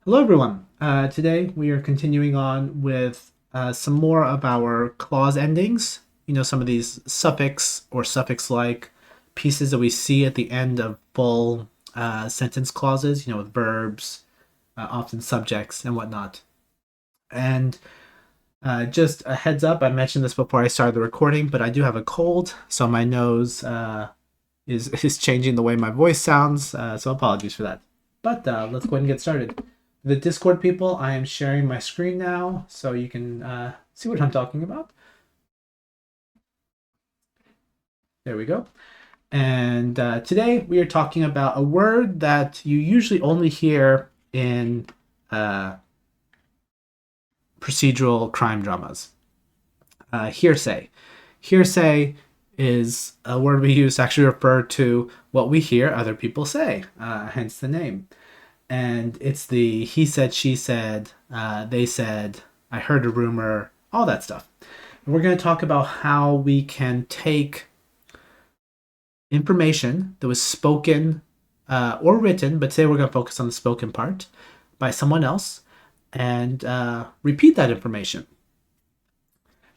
Hello, everyone. Today we are continuing on with some more of our clause endings. Some of these suffix or suffix-like pieces that we see at the end of full sentence clauses, with verbs, often subjects, and whatnot. And just a heads up, I mentioned this before I started the recording, but I do have a cold, so my nose is changing the way my voice sounds, so apologies for that. But let's go ahead and get started. The Discord people, I am sharing my screen now, so you can see what I'm talking about. There we go. And today we are talking about a word that you usually only hear in uh, procedural crime dramas. Hearsay. Hearsay is a word we use to actually refer to what we hear other people say, hence the name. And it's the he said, she said, they said, I heard a rumor, all that stuff. And we're going to talk about how we can take information that was spoken or written, but today we're going to focus on the spoken part by someone else and repeat that information.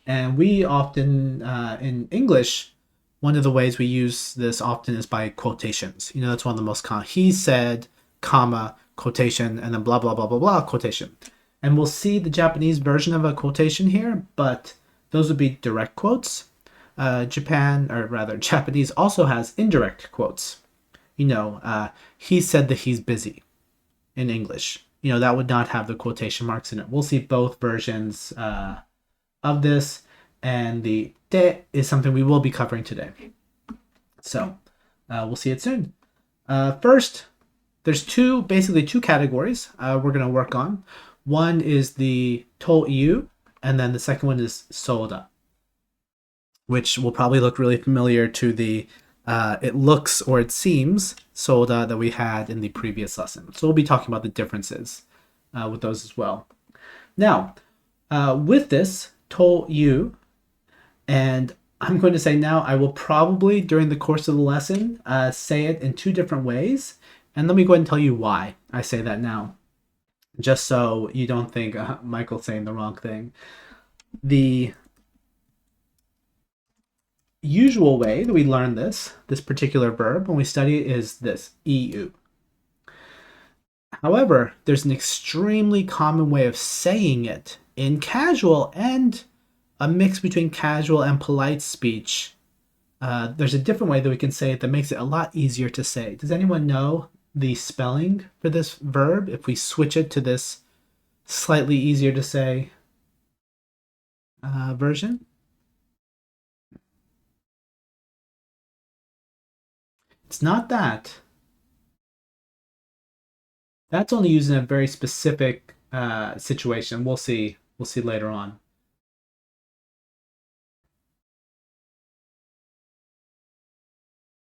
And we often, in English, one of the ways we use this often is by quotations. That's one of the most common. He said, comma, quotation, and then blah, blah, blah, blah, blah, quotation. And we'll see the Japanese version of a quotation here, but those would be direct quotes. Japan, or rather, Japanese also has indirect quotes. He said that he's busy in English. That would not have the quotation marks in it. We'll see both versions of this, and the te is something we will be covering today. So we'll see it soon. First, there's basically two categories we're going to work on. One is the to iu, and then the second one is soda, which will probably look really familiar to the it looks or it seems soda that we had in the previous lesson. So we'll be talking about the differences with those as well. Now, with this to iu, and I'm going to say now I will probably during the course of the lesson say it in two different ways. And let me go ahead and tell you why I say that now, just so you don't think Michael's saying the wrong thing. The usual way that we learn this particular verb when we study it is this, iu. However, there's an extremely common way of saying it in casual and a mix between casual and polite speech. There's a different way that we can say it that makes it a lot easier to say. Does anyone know the spelling for this verb if we switch it to this slightly easier to say version? It's not that. That's only used in a very specific situation. We'll see. We'll see later on.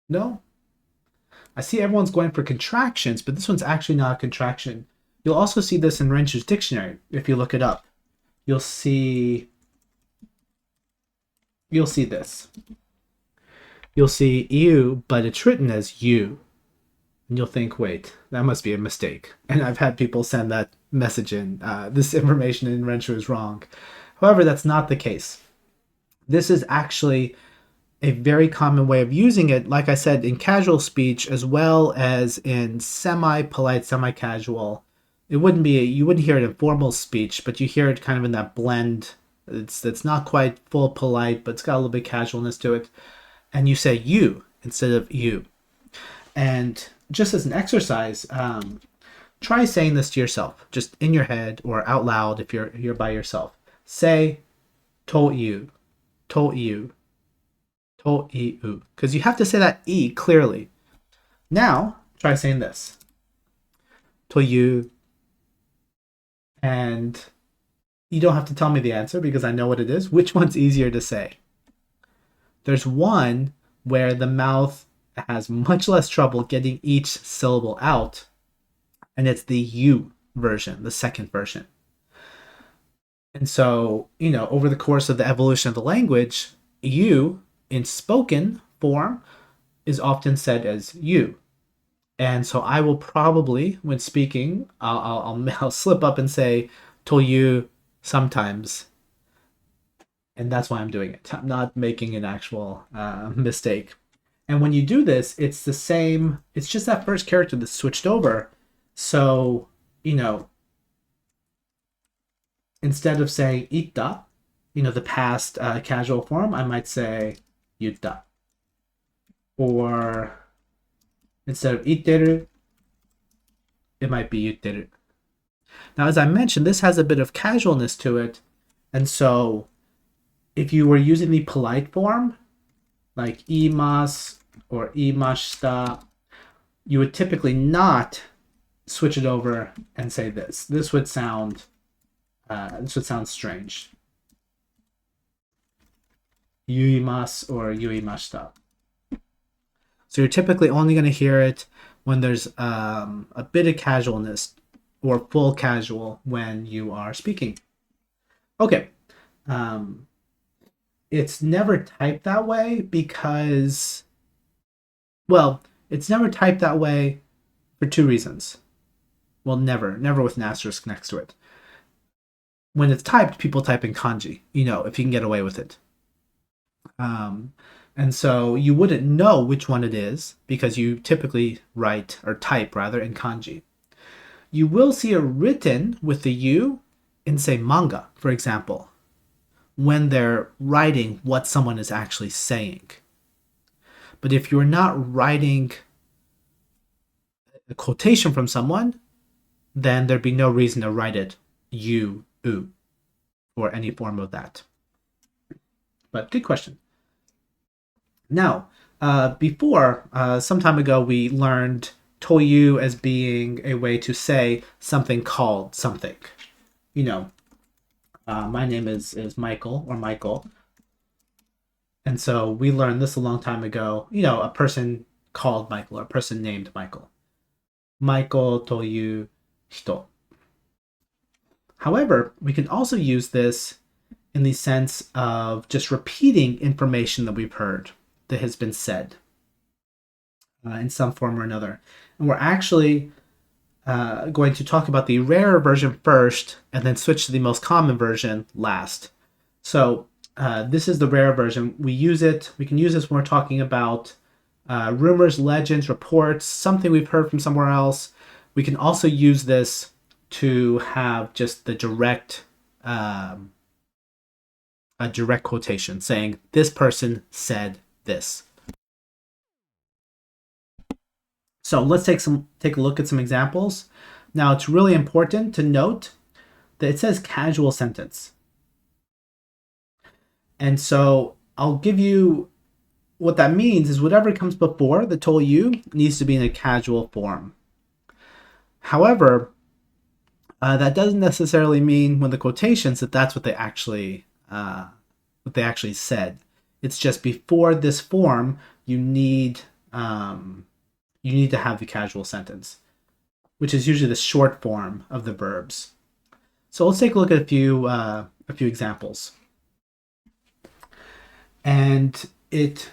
No? I see everyone's going for contractions, but this one's actually not a contraction. You'll also see this in Wrench's dictionary if you look it up. You'll see this. You'll see you, but it's written as you. And you'll think, wait, that must be a mistake. And I've had people send that message in. This information in Wrench is wrong. However, that's not the case. This is actually a very common way of using it, like I said, in casual speech as well as in semi-polite, semi-casual. You wouldn't hear it in formal speech, but you hear it kind of in that blend. It's not quite full polite, but it's got a little bit casualness to it. And you say you instead of you. And just as an exercise, try saying this to yourself, just in your head or out loud if you're by yourself. Say to you, to you, to iu, because you have to say that e clearly. Now try saying this, to you, and you don't have to tell me the answer because I know what it is. Which one's easier to say? There's one where the mouth has much less trouble getting each syllable out, and it's the you version, the second version. And so, over the course of the evolution of the language, you in spoken form is often said as you. And so I will probably, when speaking, I'll slip up and say "toyu" sometimes, and that's why I'm doing it. I'm not making an actual mistake. And when you do this, it's the same. It's just that first character that's switched over. So, you know, instead of saying "ita," the past casual form, I might say "yutta." Or instead of "iteru," it might be "yutteru." Now, as I mentioned, this has a bit of casualness to it. And so if you were using the polite form, like imas or imashita, you would typically not switch it over and say this. This would sound strange. Yuimasu or yuimashita. So you're typically only going to hear it when there's a bit of casualness or full casual when you are speaking. Okay. It's never typed that way because, well, it's never typed that way for two reasons. Well, never with an asterisk next to it. When it's typed, people type in kanji, if you can get away with it. And so you wouldn't know which one it is because you typically write or type rather in kanji. You will see it written with the U in, say, manga, for example, when they're writing what someone is actually saying. But if you're not writing a quotation from someone, then there'd be no reason to write it you, u, or any form of that. But good question. Now, before, some time ago, we learned toyu as being a way to say something called something. My name is Michael or Michael. And so we learned this a long time ago. A person called Michael or a person named Michael. Michael toyu hito. However, we can also use this in the sense of just repeating information that we've heard that has been said in some form or another. And we're actually going to talk about the rarer version first and then switch to the most common version last. So this is the rare version. We can use this when we're talking about rumors, legends, reports, something we've heard from somewhere else. We can also use this to have just the direct a direct quotation saying this person said this. So let's take a look at some examples. Now it's really important to note that it says casual sentence. And so I'll give you what that means is whatever comes before the toyu needs to be in a casual form. However, that doesn't necessarily mean when the quotations that's what they actually said. It's just before this form you need to have the casual sentence, which is usually the short form of the verbs. So let's take a look at a few examples. And it,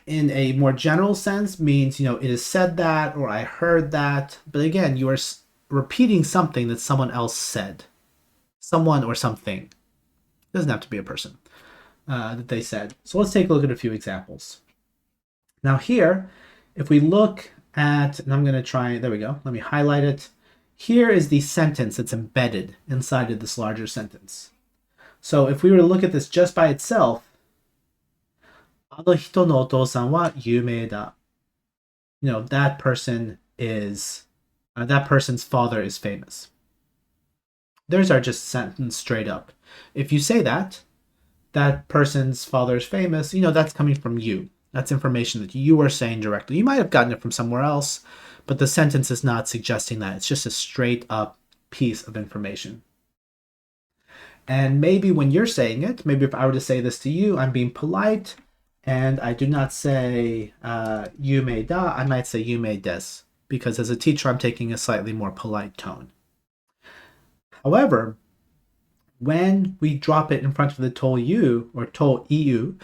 in a more general sense, means it is said that or I heard that. But again, you are repeating something that someone else said, someone or something. It doesn't have to be a person that they said. So let's take a look at a few examples. Now here, if we look at, and I'm going to try, there we go, let me highlight it. Here is the sentence that's embedded inside of this larger sentence. So if we were to look at this just by itself, あの人のお父さんは有名だ. That person is, that person's father is famous. There's our just sentence straight up. If you say that person's father is famous, that's coming from you. That's information that you are saying directly. You might have gotten it from somewhere else, but the sentence is not suggesting that. It's just a straight up piece of information. And maybe when you're saying it, maybe if I were to say this to you, I'm being polite, and I do not say yume da, I might say yume desu, because as a teacher, I'm taking a slightly more polite tone. However, when we drop it in front of the toyu or to iu,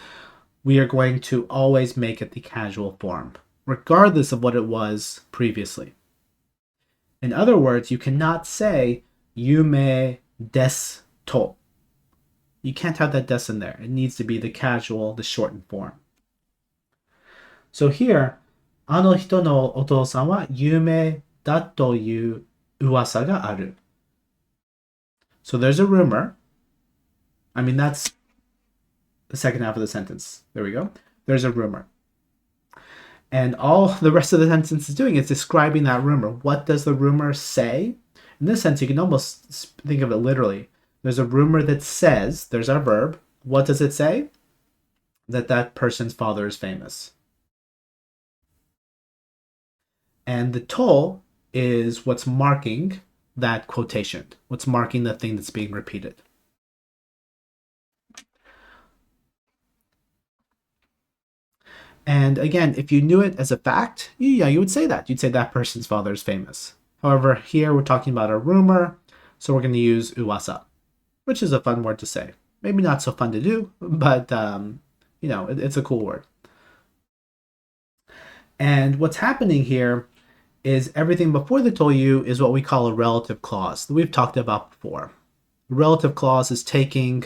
we are going to always make it the casual form. regardless of what it was previously. In other words, you cannot say yume desu to. You can't have that des in there. It needs to be the casual, the shortened form. So here, あの人のお父さんは有名だという噂がある. So there's a rumor. I mean, that's the second half of the sentence. There we go. There's a rumor. And all the rest of the sentence is doing is describing that rumor. What does the rumor say? In this sense, you can almost think of it literally. There's a rumor that says, there's our verb. What does it say? That person's father is famous. And the to is what's marking that quotation, what's marking the thing that's being repeated. And again, if you knew it as a fact, yeah, you would say that. You'd say that person's father is famous. However, here we're talking about a rumor, so we're going to use uwasa, which is a fun word to say. Maybe not so fun to do, but it's a cool word. And what's happening here is everything before the toyu is what we call a relative clause that we've talked about before. A relative clause is taking,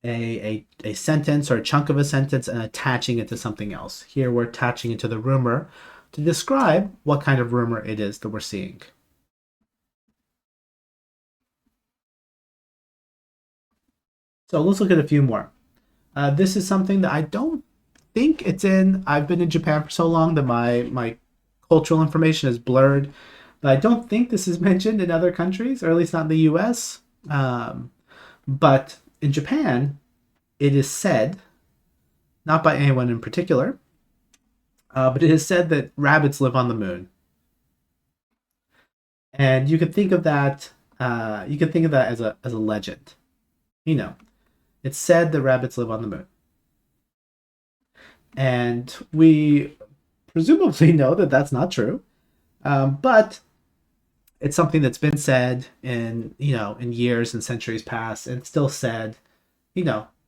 a sentence or a chunk of a sentence and attaching it to something else. Here we're attaching it to the rumor to describe what kind of rumor it is that we're seeing. So let's look at a few more. This is something that I don't think it's in. I've been in Japan for so long that my cultural information is blurred, but I don't think this is mentioned in other countries, or at least not in the US. But in Japan, it is said, not by anyone in particular, but it is said that rabbits live on the moon. And you could think of that. You could think of that as a legend. It's said that rabbits live on the moon. And we presumably know that that's not true, but it's something that's been said in years and centuries past, and it's still said,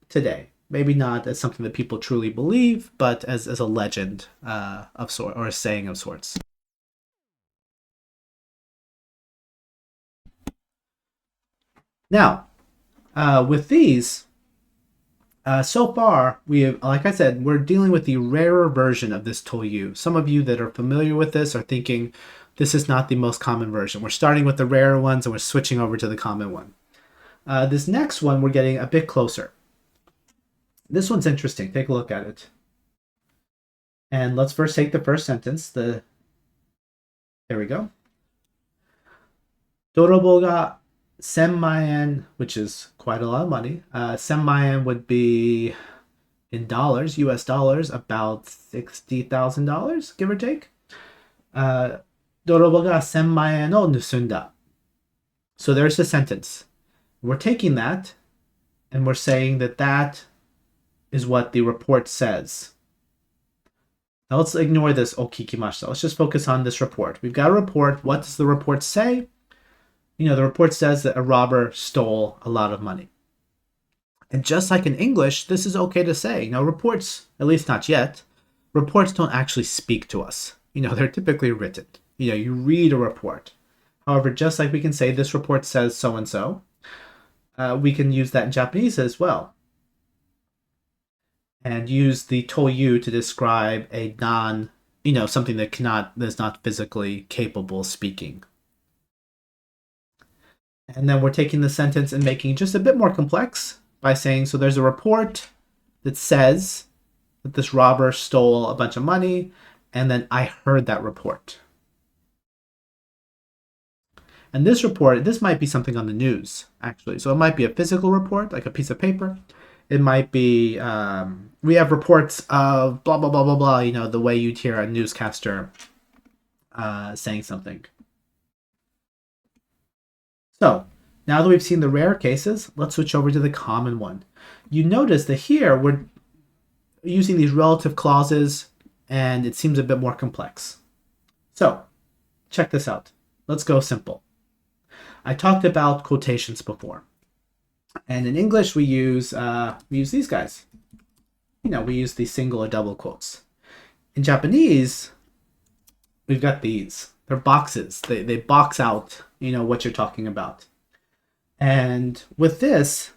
today. Maybe not as something that people truly believe, but as a legend of sort, or a saying of sorts. Now, with these. So far, we have, like I said, we're dealing with the rarer version of this toyu. Some of you that are familiar with this are thinking this is not the most common version. We're starting with the rarer ones and we're switching over to the common one. This next one, we're getting a bit closer. This one's interesting. Take a look at it. And let's first take the first sentence. There we go. Dorobo ga 1000万円, which is quite a lot of money. 1000万円 would be, in dollars, US dollars, about $60,000, give or take. 泥棒が1000万円を盗んだ. So there's the sentence. We're taking that and we're saying that is what the report says. Now let's ignore this okikimashita. Let's just focus on this report. We've got a report. What does the report say? The report says that a robber stole a lot of money. And just like in English, this is okay to say. Reports, at least not yet, reports don't actually speak to us. They're typically written. You read a report. However, just like we can say this report says so-and-so, we can use that in Japanese as well. And use the toyu to describe a something that's not physically capable of speaking. And then we're taking the sentence and making it just a bit more complex by saying, so there's a report that says that this robber stole a bunch of money, and then I heard that report. And this report, this might be something on the news, actually. So it might be a physical report, like a piece of paper. It might be, we have reports of blah, blah, blah, blah, blah, the way you'd hear a newscaster saying something. So, now that we've seen the rare cases, let's switch over to the common one. You notice that here we're using these relative clauses, and it seems a bit more complex. So, check this out. Let's go simple. I talked about quotations before. And in English, we use these guys. We use the single or double quotes. In Japanese, we've got these. They're boxes. They box out, what you're talking about. And with this,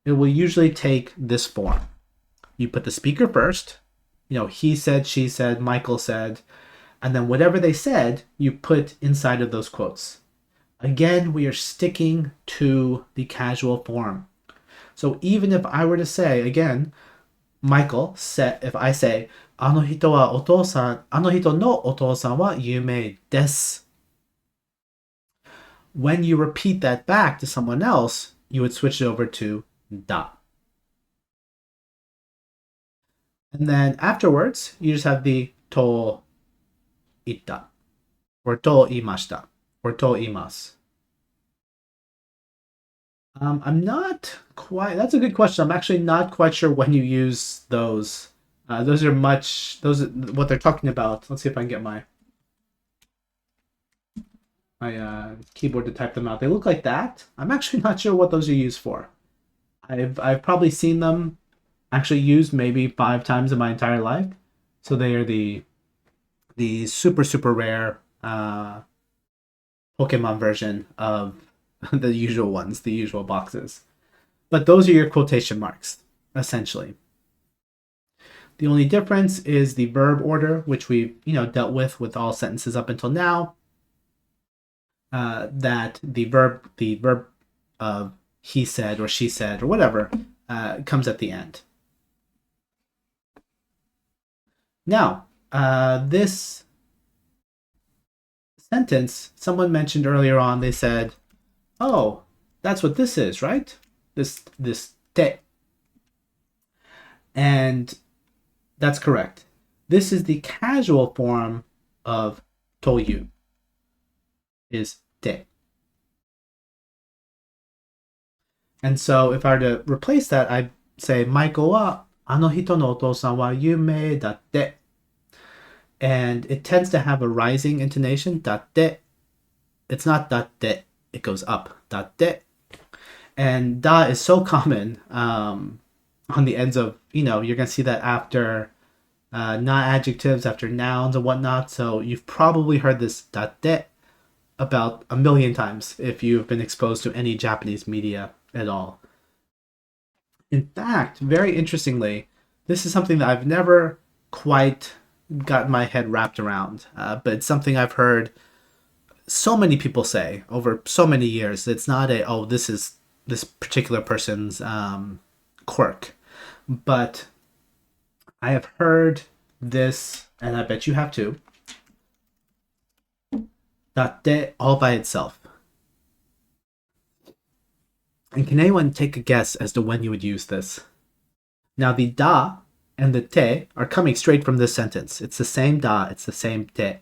it will usually take this form. You put the speaker first. He said, she said, Michael said, and then whatever they said, you put inside of those quotes. Again, we are sticking to the casual form. So even if I were to say, again, Michael said, if I say, あの人のお父さんは有名です. When you repeat that back to someone else, you would switch it over to da. And then afterwards, you just have the to ita, or to imashita, or to imasu. I'm not quite. That's a good question. I'm actually not quite sure when you use those. Those are what they're talking about. Let's see if I can get my keyboard to type them out. They look like that. I'm actually not sure what those are used for. I've probably seen them actually used maybe 5 times in my entire life. So they are the super rare Pokemon version of the usual ones, the usual boxes. But those are your quotation marks, essentially. The only difference is the verb order, which we've dealt with all sentences up until now. That the verb of he said or she said or whatever comes at the end. Now, this sentence, someone mentioned earlier on, they said, oh, that's what this is, right? This te. And that's correct. This is the casual form of toyu, is te. And so if I were to replace that, I'd say, Michael wa ano hito no otosan wa yume datte. And it tends to have a rising intonation, datte. It's not datte, it goes up, datte. And da is so common on the ends of, you're going to see that after not adjectives, after nouns and whatnot. So you've probably heard this datte about 1,000,000 times if you've been exposed to any Japanese media at all. In fact, very interestingly, this is something that I've never quite gotten my head wrapped around, but it's something I've heard so many people say over so many years. It's not this is this particular person's quirk, but I have heard this, and I bet you have too. Datte all by itself. And can anyone take a guess as to when you would use this? Now the da and the te are coming straight from this sentence. It's the same da, it's the same te.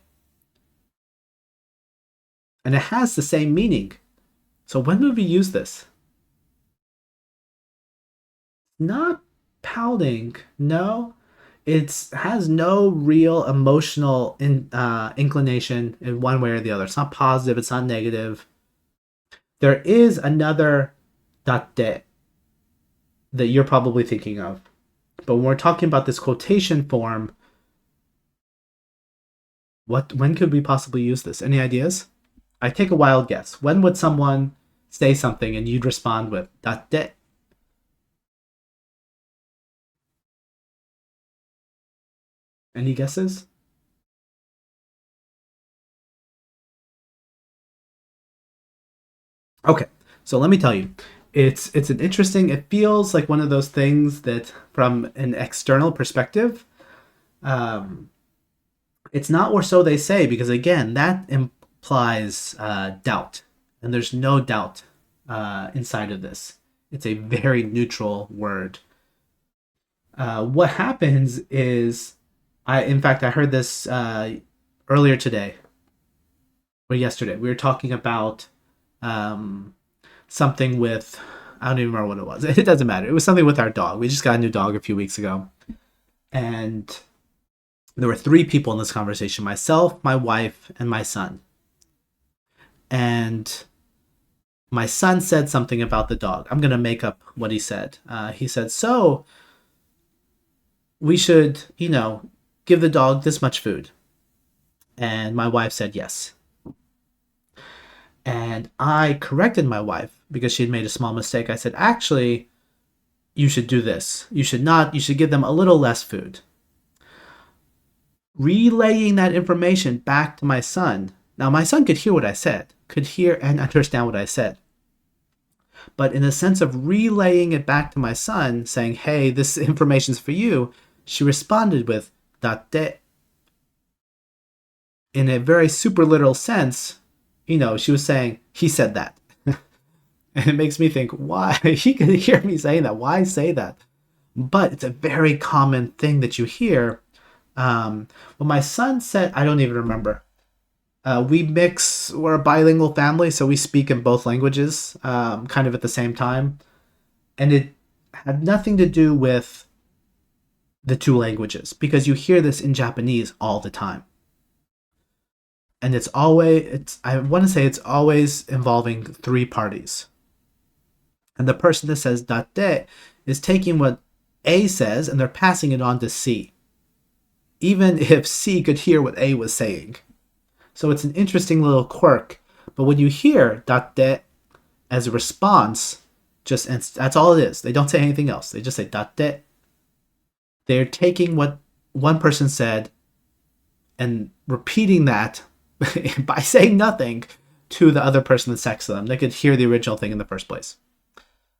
And it has the same meaning. So when would we use this? Not pouting, no. It has no real emotional inclination in one way or the other. It's not positive, it's not negative. There is another datte that you're probably thinking of. But when we're talking about this quotation form, when could we possibly use this? Any ideas? I take a wild guess. When would someone say something and you'd respond with datte? Any guesses? Okay, so let me tell you. It's an interesting, it feels like one of those things that from an external perspective, it's not or so they say, because again, that implies doubt. And there's no doubt inside of this. It's a very neutral word. What happens is, in fact, I heard this earlier today or yesterday. We were talking about something with, I don't even remember what it was. It doesn't matter. It was something with our dog. We just got a new dog a few weeks ago. And there were 3 people in this conversation: myself, my wife, and my son. And my son said something about the dog. I'm going to make up what he said. He said, so we should, give the dog this much food. And my wife said yes. And I corrected my wife because she had made a small mistake. I said, actually, you should do this. You should give them a little less food. Relaying that information back to my son. Now, my son could hear what I said, could hear and understand what I said. But in the sense of relaying it back to my son, saying, hey, this information's for you, she responded with, datte. In a very super literal sense, she was saying, he said that. And it makes me think, why? He could hear me saying that. Why say that? But it's a very common thing that you hear. Well, my son said, I don't even remember. We're a bilingual family, so we speak in both languages kind of at the same time. And it had nothing to do with the two languages, because you hear this in Japanese all the time. And I want to say it's always involving three parties. And the person that says datte is taking what A says and they're passing it on to C, even if C could hear what A was saying. So it's an interesting little quirk. But when you hear datte as a response, that's all it is. They don't say anything else. They just say datte. They're taking what one person said and repeating that by saying nothing to the other person that's next to them. They could hear the original thing in the first place.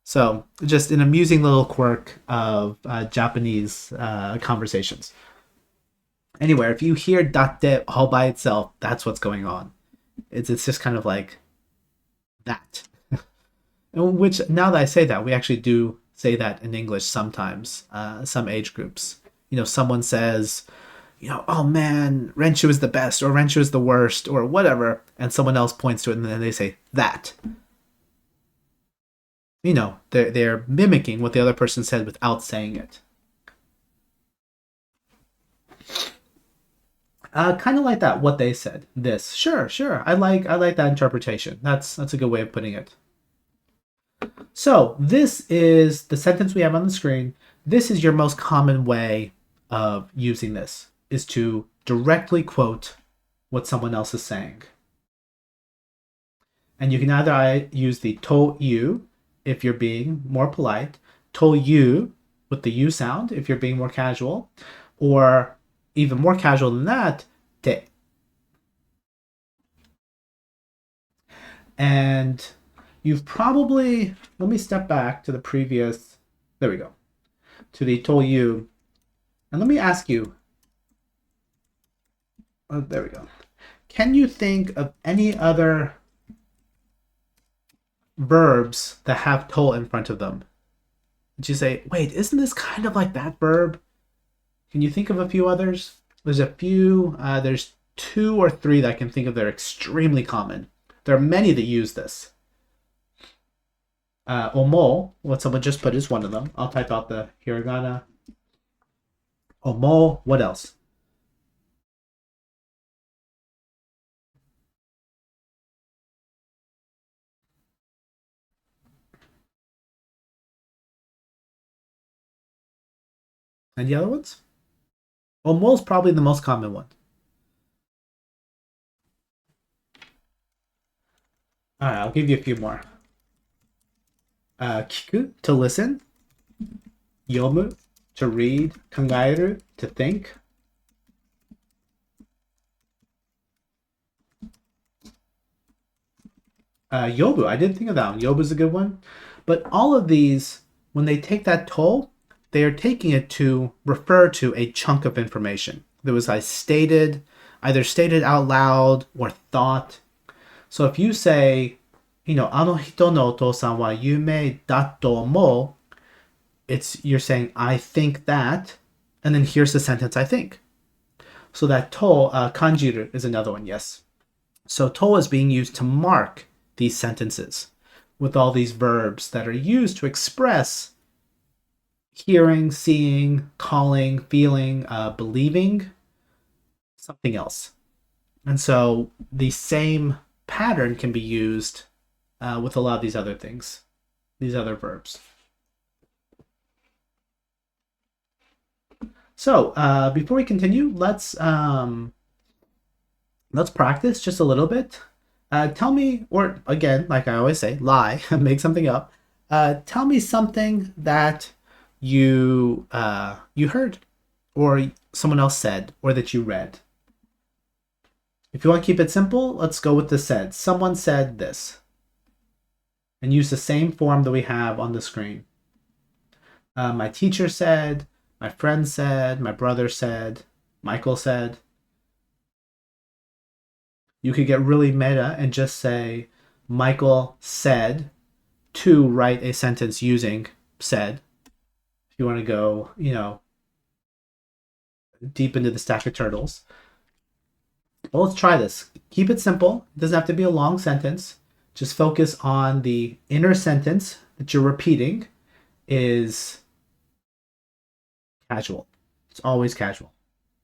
So just an amusing little quirk of Japanese conversations. Anyway, if you hear datte all by itself, that's what's going on. It's just kind of like that. Which, now that I say that, we actually do say that in English sometimes, some age groups. Someone says, oh man, Renshu is the best, or Renshu is the worst, or whatever, and someone else points to it, and then they say that. They're mimicking what the other person said without saying it. Kind of like that, what they said. This. Sure. I like that interpretation. That's a good way of putting it. So this is the sentence we have on the screen. This is your most common way of using this, is to directly quote what someone else is saying. And you can either use the to you if you're being more polite, to you with the U sound if you're being more casual, or even more casual than that, te. And you've probably, let me step back to the previous, there we go, to the to you. And let me ask you, there we go. Can you think of any other verbs that have to in front of them? Did you say, wait, isn't this kind of like that verb? Can you think of a few others? There's a few, there's 2 or 3 that I can think of that are extremely common. There are many that use this. Omo, what someone just put, is one of them. I'll type out the hiragana. Omo, what else? And the other ones? Omo is probably the most common one. Alright, I'll give you a few more. Kiku, to listen. Yomu, to read. Kangaeru, to think. Yobu, I didn't think of that one. Yobu's a good one. But all of these, when they take that toll, they are taking it to refer to a chunk of information that was either stated out loud or thought. So if you say, ano hito no otou-san wa yume da to omou, you're saying, I think that, and then here's the sentence I think. So that to, kanjiru is another one, yes. So to is being used to mark these sentences with all these verbs that are used to express hearing, seeing, calling, feeling, believing, something else. And so the same pattern can be used with a lot of these other things, these other verbs. So before we continue, let's practice just a little bit. Tell me, or again, like I always say, lie, make something up. Tell me something that you heard, or someone else said, or that you read. If you want to keep it simple, let's go with the said. Someone said this, and use the same form that we have on the screen. My teacher said, my friend said, my brother said, Michael said. You could get really meta and just say, Michael said to write a sentence using said. If you want to go, deep into the stack of turtles. Well, let's try this. Keep it simple. It doesn't have to be a long sentence. Just focus on the inner sentence that you're repeating is casual. It's always casual.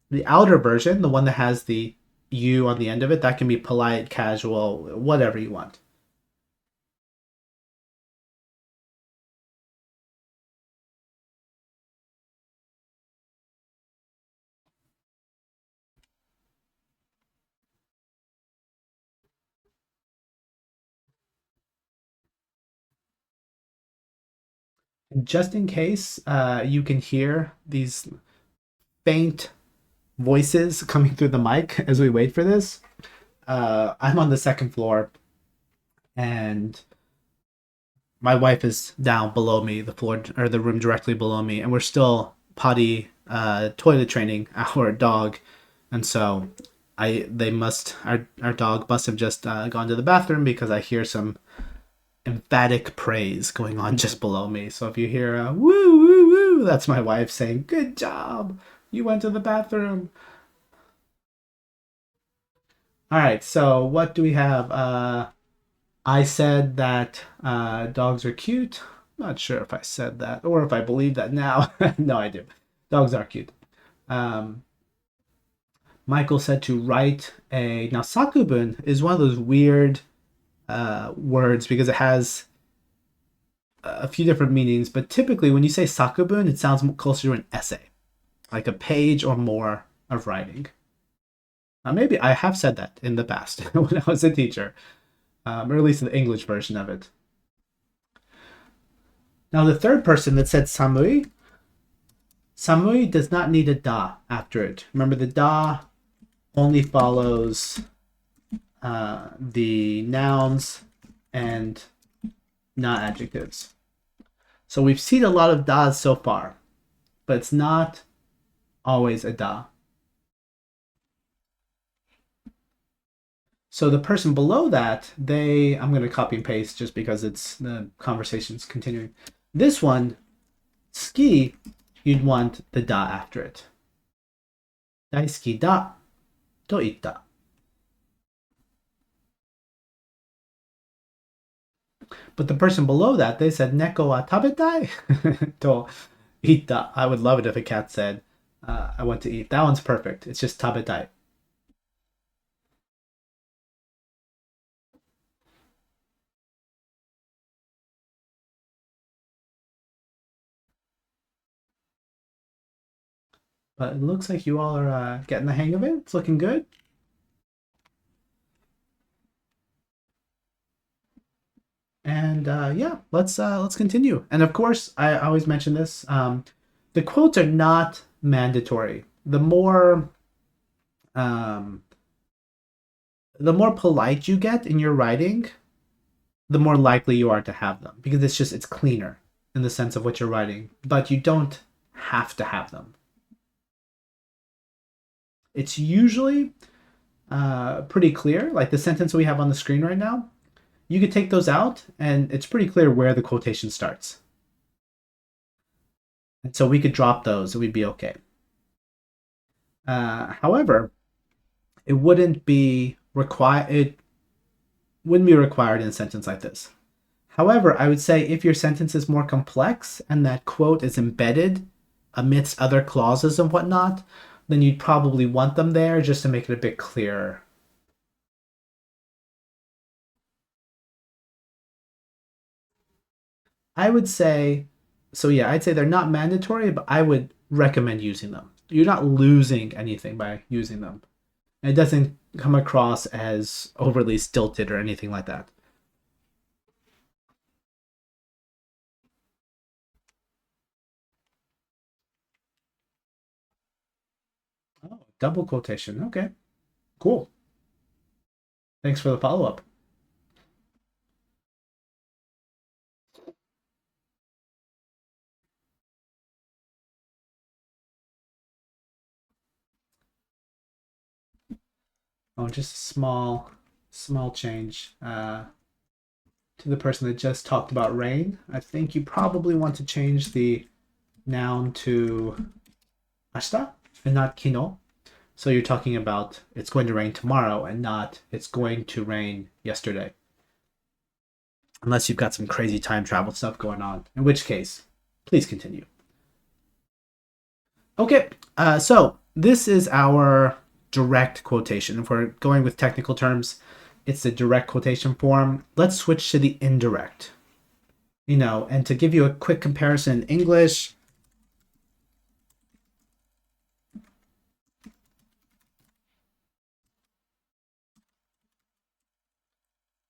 The outer version, the one that has the you on the end of it, that can be polite, casual, whatever you want. Just in case you can hear these faint voices coming through the mic as we wait for this, I'm on the second floor and my wife is down below me, the floor or the room directly below me, and we're still potty toilet training our dog, and so our dog must have just gone to the bathroom because I hear some emphatic praise going on just below me. So if you hear a woo woo woo, that's my wife saying, "Good job, you went to the bathroom." All right, so what do we have? I said that dogs are cute. Not sure if I said that or if I believe that now. No, I do. Dogs are cute. Um, Michael said to write a. Now, sakubun is one of those weird words because it has a few different meanings, but typically when you say sakubun, it sounds closer to an essay, like a page or more of writing. Maybe I have said that in the past when I was a teacher, or at least the English version of it. Now, the third person that said samui, samui does not need a da after it. Remember, the da only follows the nouns and not adjectives. So we've seen a lot of das so far, but it's not always a da. So the person below that, I'm going to copy and paste just because it's the conversation's continuing. This one, ski, you'd want the da after it. Daisuki da to itta. But the person below that, they said neko wa tabetai to itta. I would love it if a cat said, I want to eat. That one's perfect. It's just tabetai. But it looks like you all are getting the hang of it. It's looking good. And yeah, let's continue. And of course, I always mention this. The quotes are not mandatory. Um, the more polite you get in your writing, the more likely you are to have them because it's cleaner in the sense of what you're writing. But you don't have to have them. It's usually pretty clear, like the sentence we have on the screen right now. You could take those out, and it's pretty clear where the quotation starts. And so we could drop those, and we'd be okay. However, it wouldn't be required. It wouldn't be required in a sentence like this. However, I would say if your sentence is more complex and that quote is embedded amidst other clauses and whatnot, then you'd probably want them there just to make it a bit clearer. I would say, so yeah, I'd say they're not mandatory, but I would recommend using them. You're not losing anything by using them. And it doesn't come across as overly stilted or anything like that. Oh, double quotation. Okay, cool. Thanks for the follow up. Oh, just a small change to the person that just talked about rain. I think you probably want to change the noun to ashita and not kino. So you're talking about it's going to rain tomorrow and not it's going to rain yesterday. Unless you've got some crazy time travel stuff going on, in which case, please continue. Okay, so this is our direct quotation. If we're going with technical terms, it's the direct quotation form. Let's switch to the indirect. And to give you a quick comparison in English,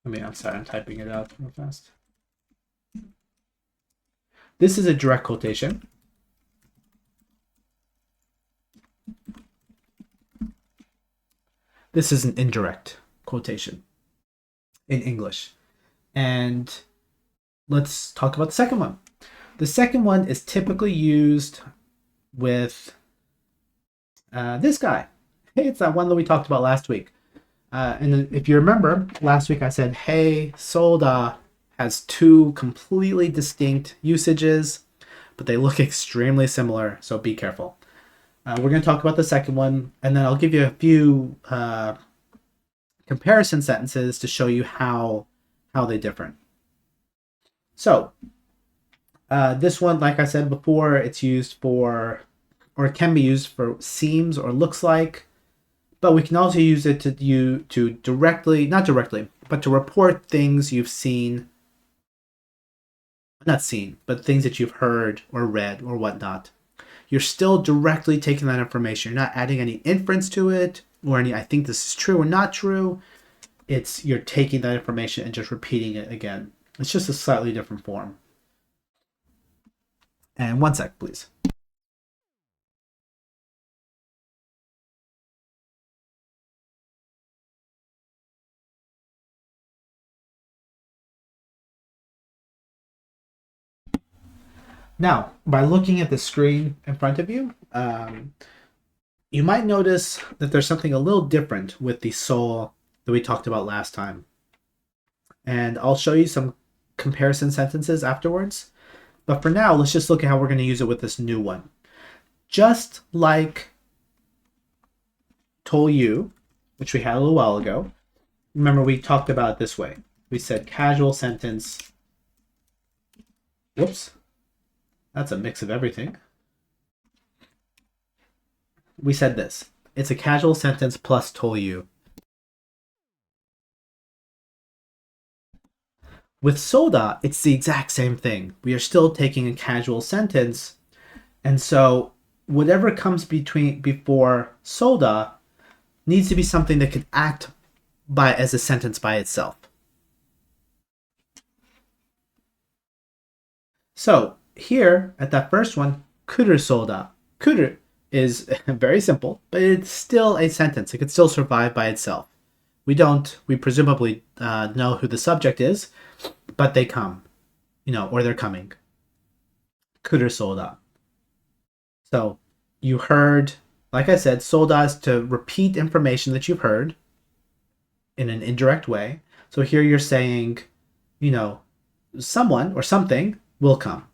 I'm sorry, I'm typing it out real fast. This is a direct quotation. This is an indirect quotation in English. And let's talk about the second one. The second one is typically used with this guy. Hey, it's that one that we talked about last week. And if you remember, last week I said, hey, soda has two completely distinct usages, but they look extremely similar, so be careful. We're going to talk about the second one, and then I'll give you a few comparison sentences to show you how they differ. So, this one, like I said before, it's used for, or it can be used for seems or looks like, but we can also use it to directly, not directly, but to report things you've seen, not seen, but things that you've heard or read or whatnot. You're still directly taking that information. You're not adding any inference to it or any, I think this is true or not true. You're taking that information and just repeating it again. It's just a slightly different form. And one sec, please. Now, by looking at the screen in front of you, you might notice that there's something a little different with the soul that we talked about last time. And I'll show you some comparison sentences afterwards. But for now, let's just look at how we're going to use it with this new one. Just like told you, which we had a little while ago, remember we talked about it this way. We said casual sentence. Whoops. That's a mix of everything. We said this. It's a casual sentence plus told you. With soda, it's the exact same thing. We are still taking a casual sentence, and so whatever comes before soda needs to be something that can act as a sentence by itself. So here at that first one, kuru soda. Kuru is very simple, but it's still a sentence. It could still survive by itself. We presumably know who the subject is, but they come, or they're coming. Kuru soda. So you heard, like I said, soda is to repeat information that you've heard in an indirect way. So here you're saying, someone or something will come.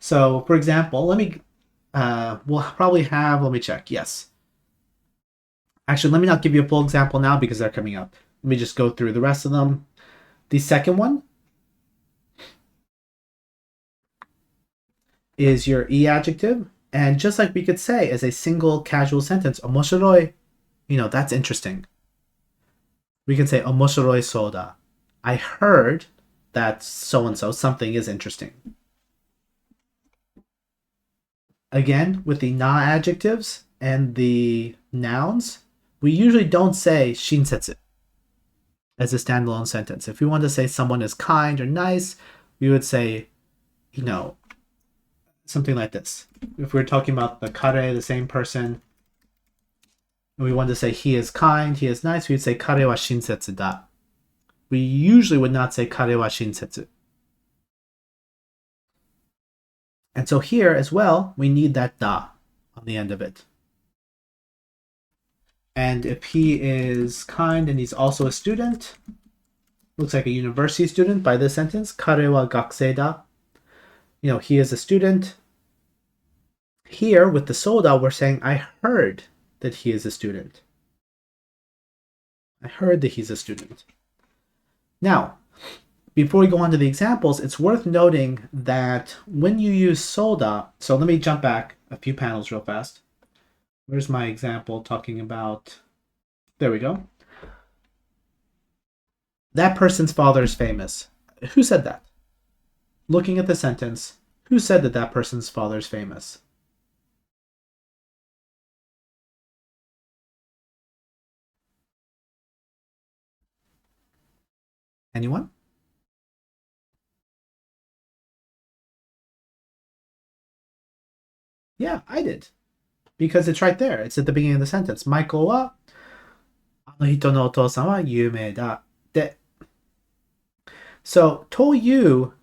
So, for example, we'll probably have, let me check, yes. Actually, let me not give you a full example now because they're coming up. Let me just go through the rest of them. The second one is your e adjective. And just like we could say as a single casual sentence, omoshiroi, that's interesting. We can say omoshiroi soda. I heard that so and so something is interesting. Again, with the na adjectives and the nouns, we usually don't say shinsetsu as a standalone sentence. If we want to say someone is kind or nice, we would say, you know, something like this. If we're talking about the kare, the same person, and we want to say he is kind, he is nice, we would say kare wa shinsetsu da. We usually would not say kare wa shinsetsu. And so here as well, we need that da on the end of it. And if he is kind and he's also a student, looks like a university student by this sentence, kare wa gakusei da. You know, he is a student. Here with the soda, we're saying, I heard that he is a student. I heard that he's a student. Now, before we go on to the examples, it's worth noting that when you use soda, so let me jump back a few panels real fast. Where's my example talking about, there we go. That person's father is famous. Who said that? Looking at the sentence, who said that that person's father is famous? Anyone? Yeah, I did. Because it's right there. It's at the beginning of the sentence. Michael wa, あの人のお父さんは有名だ. So, という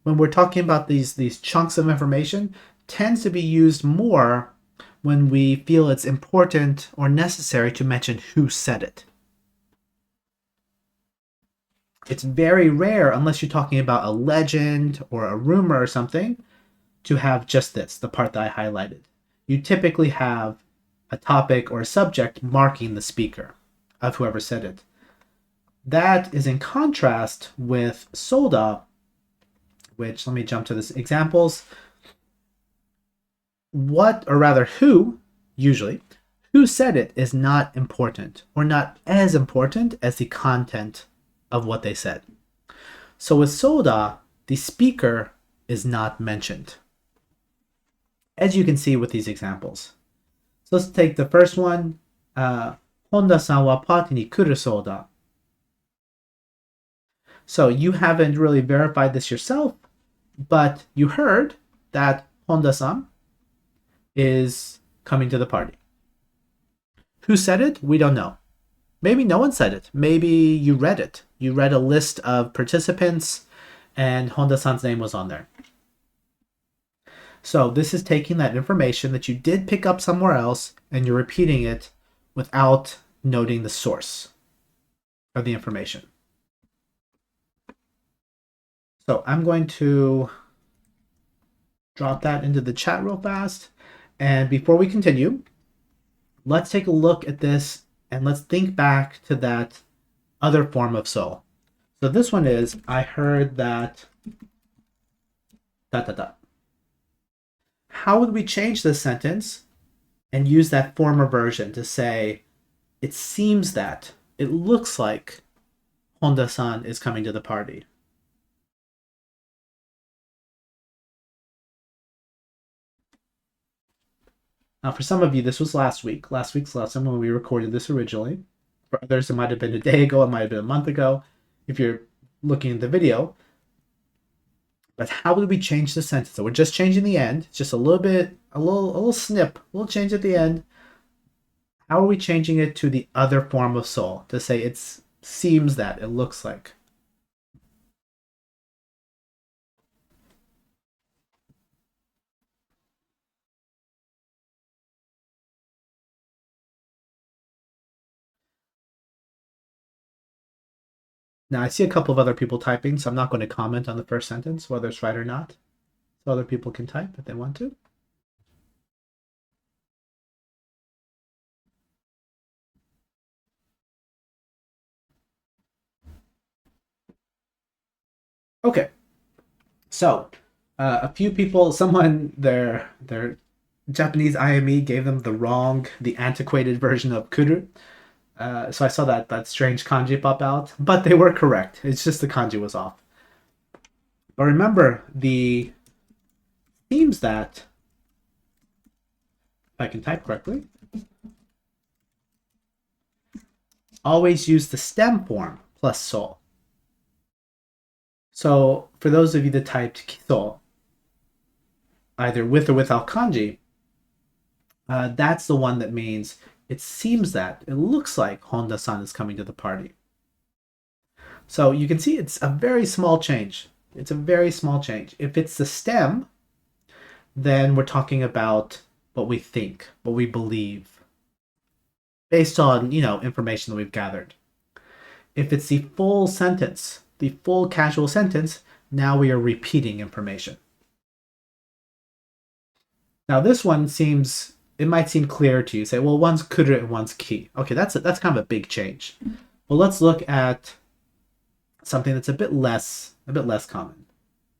when we're talking about these chunks of information, tends to be used more when we feel it's important or necessary to mention who said it. It's very rare, unless you're talking about a legend or a rumor or something, to have just this, the part that I highlighted. You typically have a topic or a subject marking the speaker of whoever said it. That is in contrast with soda, which, let me jump to this examples. What, or rather who, usually, who said it is not important, or not as important as the content of what they said. So with soda, the speaker is not mentioned, as you can see with these examples. So let's take the first one. Honda-san wa party ni kuru soda. So you haven't really verified this yourself, but you heard that Honda-san is coming to the party. Who said it? We don't know. Maybe no one said it. Maybe you read it. You read a list of participants and Honda-san's name was on there. So this is taking that information that you did pick up somewhere else and you're repeating it without noting the source of the information. So I'm going to drop that into the chat real fast. And before we continue, let's take a look at this and let's think back to that other form of so. So this one is, I heard that da da da. How would we change this sentence and use that former version to say, it seems that, it looks like Honda-san is coming to the party? Now, for some of you, this was last week's lesson when we recorded this originally. For others, it might have been a day ago, it might have been a month ago, if you're looking at the video. But how would we change the sentence? So we're just changing the end, just a little bit, a little snip, a little change at the end. How are we changing it to the other form of soul to say it seems that, it looks like? Now, I see a couple of other people typing, so I'm not going to comment on the first sentence, whether it's right or not. So other people can type if they want to. Okay. So, a few people, someone, their Japanese IME gave them the antiquated version of kuru. So I saw that strange kanji pop out, but they were correct. It's just the kanji was off. But remember, the seems that, if I can type correctly, always use the stem form plus so. So for those of you that typed kiso, either with or without kanji, that's the one that means it seems that, it looks like Honda-san is coming to the party. So you can see it's a very small change. It's a very small change. If it's the stem, then we're talking about what we think, what we believe, based on, information that we've gathered. If it's the full sentence, the full casual sentence, now we are repeating information. Now this one it might seem clearer to you. Say, well, one's kuru and one's ki. Okay, that's kind of a big change. Well, let's look at something that's a bit less common.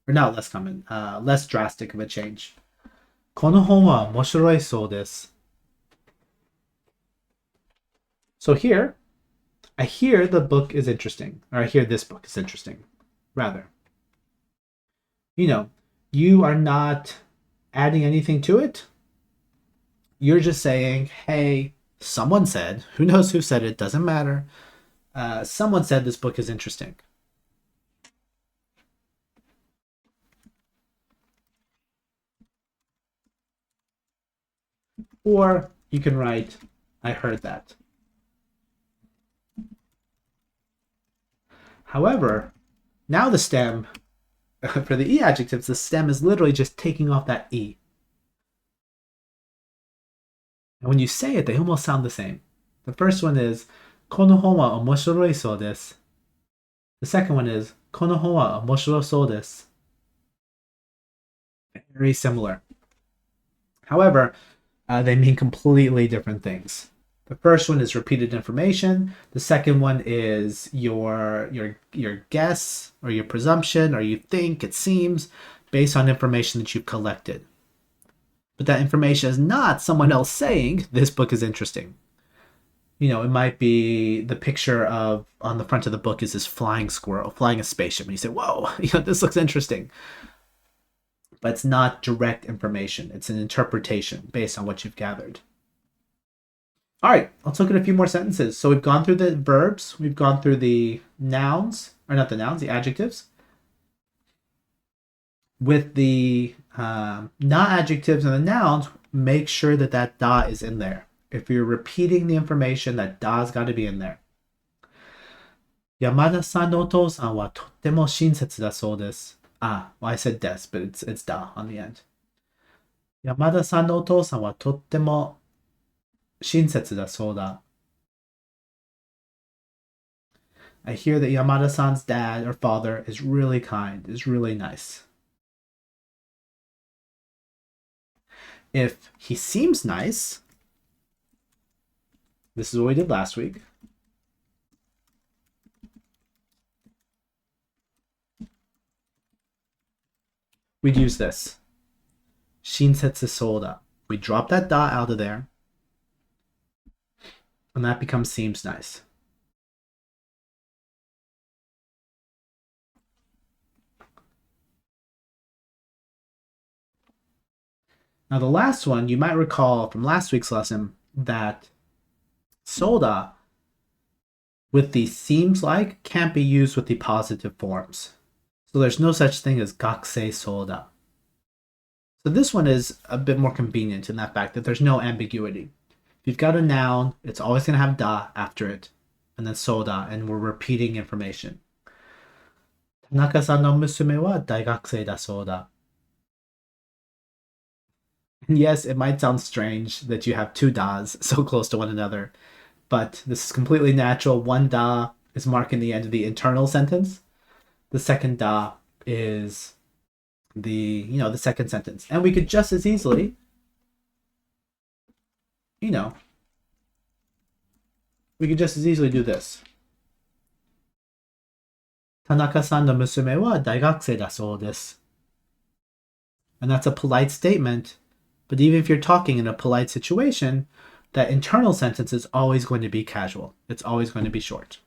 Or not less common, less drastic of a change. この本は面白いそうです. So here, I hear the book is interesting. Or I hear this book is interesting. Rather. You are not adding anything to it. You're just saying, hey, someone said, who knows who said it, doesn't matter. Someone said this book is interesting. Or you can write, I heard that. However, now the stem, for the E adjectives, the stem is literally just taking off that E. And when you say it, they almost sound the same. The first one is, この本は面白いそうです. The second one is, この本は面白そうです. Very similar. However, they mean completely different things. The first one is repeated information. The second one is your guess or your presumption, or you think, it seems, based on information that you've collected. But that information is not someone else saying this book is interesting. It might be the picture of, on the front of the book is this flying squirrel flying a spaceship, and you say, whoa, this looks interesting. But it's not direct information. It's an interpretation based on what you've gathered. All right, let's look at a few more sentences. So we've gone through the verbs. We've gone through the nouns, or not the nouns, the adjectives. With the not adjectives and the nouns, make sure that da is in there. If you're repeating the information, that da's got to be in there. 山田さんのお父さんはとっても親切だそうです. Well, I said des, but it's da on the end. 山田さんのお父さんはとっても親切だそうだ. I hear that Yamada-san's dad or father is really kind, is really nice. If he seems nice, this is what we did last week. We'd use this. Shinsetsu soda. We drop that da out of there. And that becomes seems nice. Now the last one, you might recall from last week's lesson that soda with the seems like can't be used with the positive forms. So there's no such thing as gakusei soda. So this one is a bit more convenient in that fact that there's no ambiguity. If you've got a noun, it's always going to have da after it, and then soda, and we're repeating information. Tanaka-san no musume wa daigakusei da soda. And yes, it might sound strange that you have two das so close to one another, but this is completely natural. One da is marking the end of the internal sentence. The second da is the second sentence. And we could just as easily, we could just as easily do this. Tanaka-san no musume wa daigakusei da sou desu. And that's a polite statement, but even if you're talking in a polite situation, that internal sentence is always going to be casual. It's always going to be short.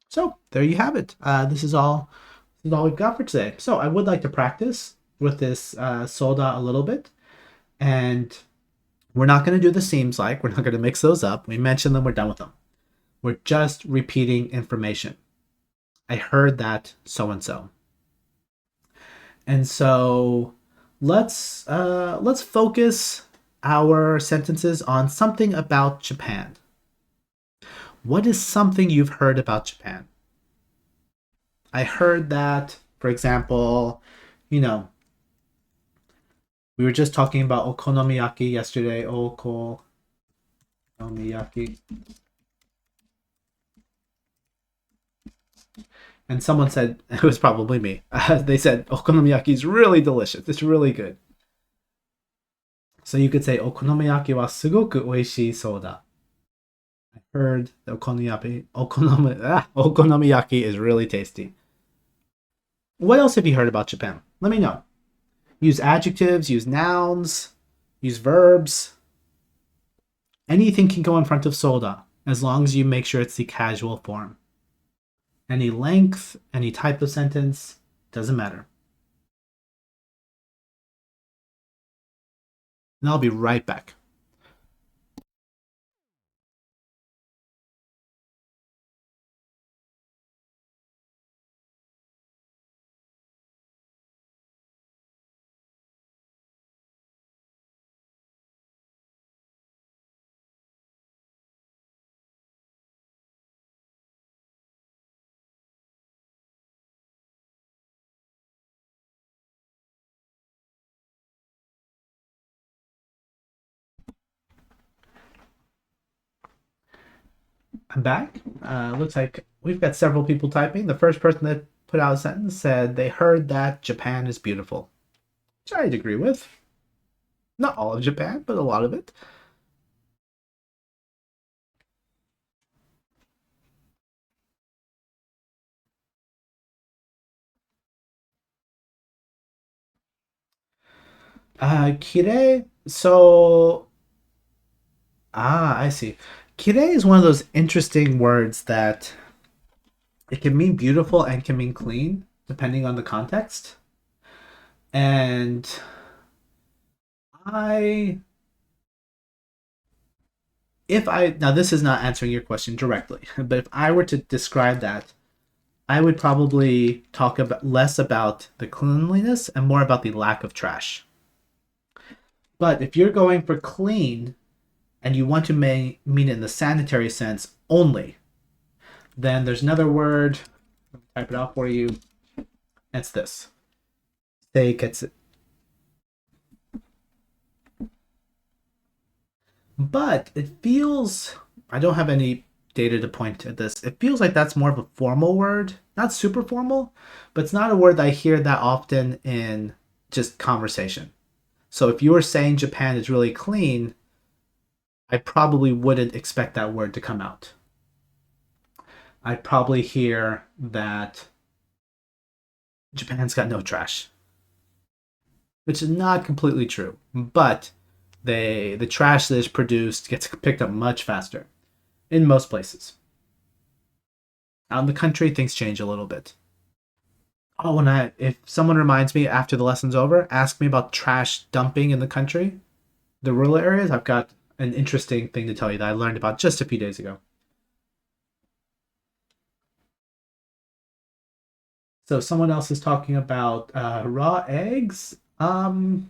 So there you have it. This is all we've got for today. So I would like to practice with this soda a little bit, and we're not going to do the seems like. We're not going to mix those up. We mentioned them. We're done with them. We're just repeating information. I heard that so and so. And so let's focus our sentences on something about Japan. What is something you've heard about Japan? I heard that, for example, you know, we were just talking about okonomiyaki yesterday. Okonomiyaki. And someone said, it was probably me, they said, okonomiyaki is really delicious. It's really good. So you could say, okonomiyaki wa sugoku oishii soda. I heard the okonomiyaki is really tasty. What else have you heard about Japan? Let me know. Use adjectives, use nouns, use verbs. Anything can go in front of soda as long as you make sure it's the casual form. Any length, any type of sentence, doesn't matter. And I'll be right back. I'm back. Looks like we've got several people typing. The first person that put out a sentence said they heard that Japan is beautiful, which I'd agree with. Not all of Japan, but a lot of it. Kirei. So, I see. Kirei is one of those interesting words that it can mean beautiful and can mean clean, depending on the context. And I, if I, now this is not answering your question directly, but if I were to describe that, I would probably talk about less about the cleanliness and more about the lack of trash. But if you're going for clean and you want to mean it in the sanitary sense only, then there's another word. I'll type it out for you. It's this. Seiketsu. But it feels, I don't have any data to point at this. It feels like that's more of a formal word. Not super formal, but it's not a word that I hear that often in just conversation. So if you were saying Japan is really clean, I probably wouldn't expect that word to come out. I'd probably hear that Japan's got no trash, which is not completely true. But the trash that is produced gets picked up much faster in most places. Out in the country, things change a little bit. Oh, if someone reminds me after the lesson's over, ask me about trash dumping in the country, the rural areas. I've got an interesting thing to tell you that I learned about just a few days ago. So someone else is talking about raw eggs. Okay.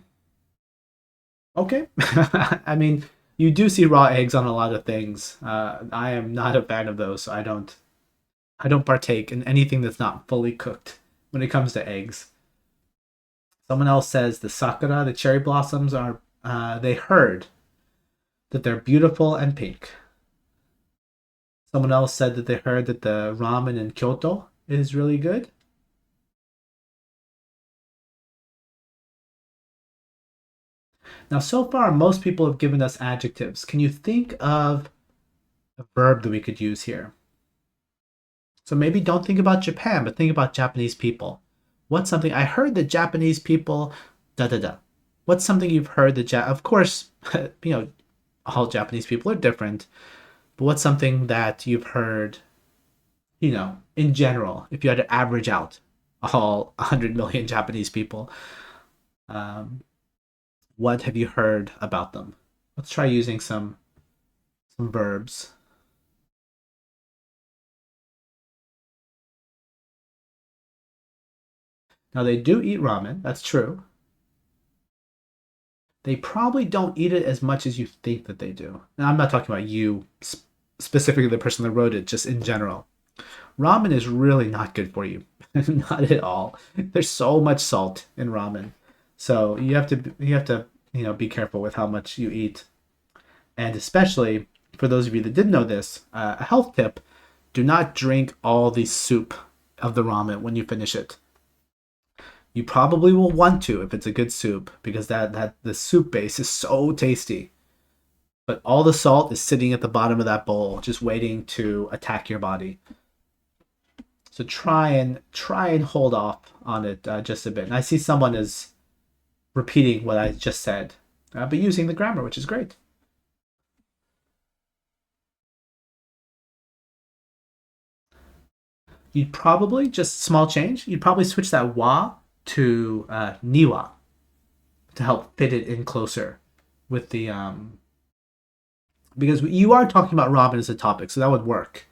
I mean, you do see raw eggs on a lot of things. I am not a fan of those, so I don't partake in anything that's not fully cooked when it comes to eggs. Someone else says the sakura, the cherry blossoms are. They heard that they're beautiful and pink. Someone else said that they heard that the ramen in Kyoto is really good. Now, so far, most people have given us adjectives. Can you think of a verb that we could use here? So maybe don't think about Japan, but think about Japanese people. What's something I heard that Japanese people da da da. What's something you've heard that of course, you know, all Japanese people are different, but what's something that you've heard in general, if you had to average out all 100 million Japanese people, um, what have you heard about them? Let's try using some verbs. Now they do eat ramen. That's true. They probably don't eat it as much as you think that they do. Now I'm not talking about you specifically, the person that wrote it, just in general. Ramen is really not good for you. Not at all. There's so much salt in ramen. So you have to be careful with how much you eat. And especially for those of you that didn't know this, a health tip, do not drink all the soup of the ramen when you finish it. You probably will want to if it's a good soup because that the soup base is so tasty. But all the salt is sitting at the bottom of that bowl, just waiting to attack your body. So try and hold off on it just a bit. And I see someone is repeating what I just said, but using the grammar, which is great. You'd probably just small change. You'd probably switch that wa to niwa to help fit it in closer with the because you are talking about ramen as a topic, so that would work.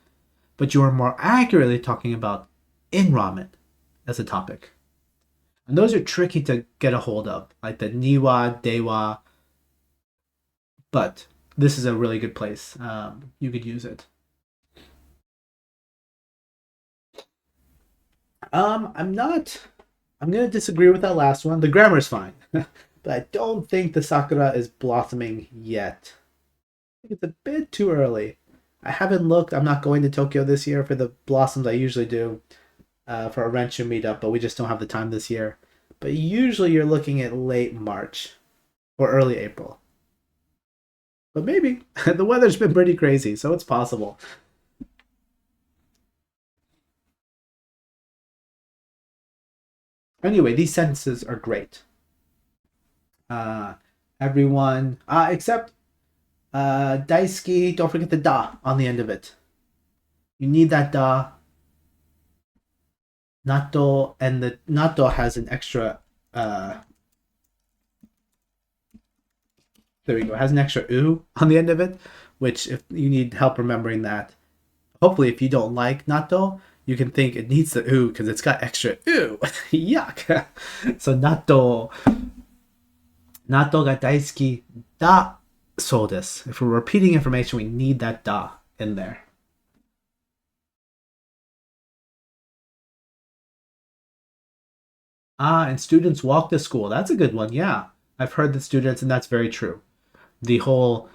But you are more accurately talking about in ramen as a topic. And those are tricky to get a hold of, like the niwa, dewa, but this is a really good place. You could use it. I'm not. I'm gonna disagree with that last one. The grammar is fine, but I don't think the sakura is blossoming yet. I think it's a bit too early. I haven't looked. I'm not going to Tokyo this year for the blossoms. I usually do for a Renshu meetup, but we just don't have the time this year. But usually you're looking at late March or early April. But maybe the weather's been pretty crazy, so it's possible. Anyway, these sentences are great. Uh, everyone, except Daisuke, don't forget the da on the end of it. You need that da. Natto, and the natto has an extra, there we go, has an extra u on the end of it, which if you need help remembering that, hopefully if you don't like natto, you can think it needs the u because it's got extra u. Yuck. So natto, natto ga daisuki da so desu. If we're repeating information, we need that da in there. And students walk to school. That's a good one. Yeah. I've heard that students, and that's very true. The whole,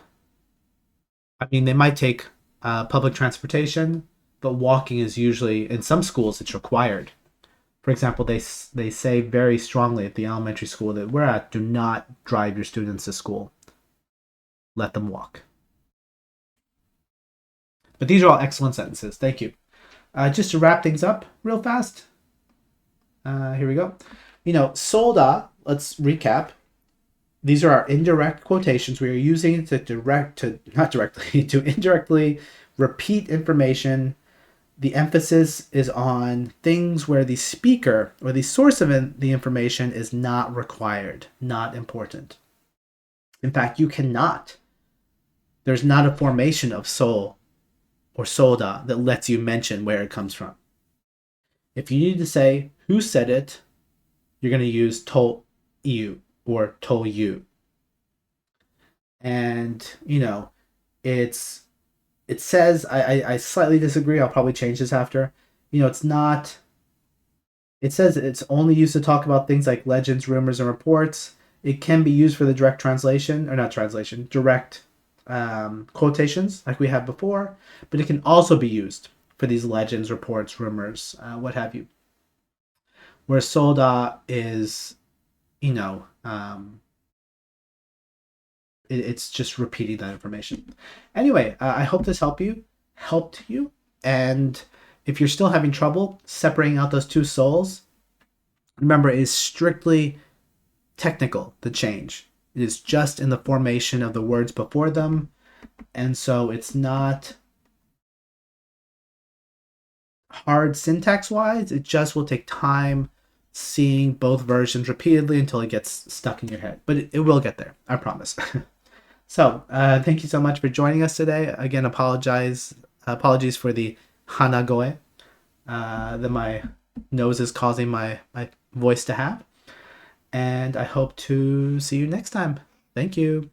I mean, they might take public transportation, but walking is usually, in some schools, it's required. For example, they say very strongly at the elementary school that we're at, do not drive your students to school. Let them walk. But these are all excellent sentences. Thank you. Just to wrap things up real fast, here we go. Solda, let's recap. These are our indirect quotations. We are using it not directly, to indirectly repeat information. The emphasis is on things where the speaker or the source of the information is not required, not important. In fact, there's not a formation of soul or soda that lets you mention where it comes from. If you need to say who said it, you're going to use to you or to you. And, it says, I slightly disagree. I'll probably change this after. It's not, it says it's only used to talk about things like legends, rumors, and reports. It can be used for the direct translation, or not translation, direct quotations like we had before, but it can also be used for these legends, reports, rumors, what have you. Where soda is, you know, um, it's just repeating that information. Anyway, I hope this helped you. And if you're still having trouble separating out those two souls, remember it is strictly technical, the change. It is just in the formation of the words before them. And so it's not hard syntax wise. It just will take time seeing both versions repeatedly until it gets stuck in your head. But it will get there, I promise. So thank you so much for joining us today. Again, apologies for the hanagoe that my nose is causing my voice to have. And I hope to see you next time. Thank you.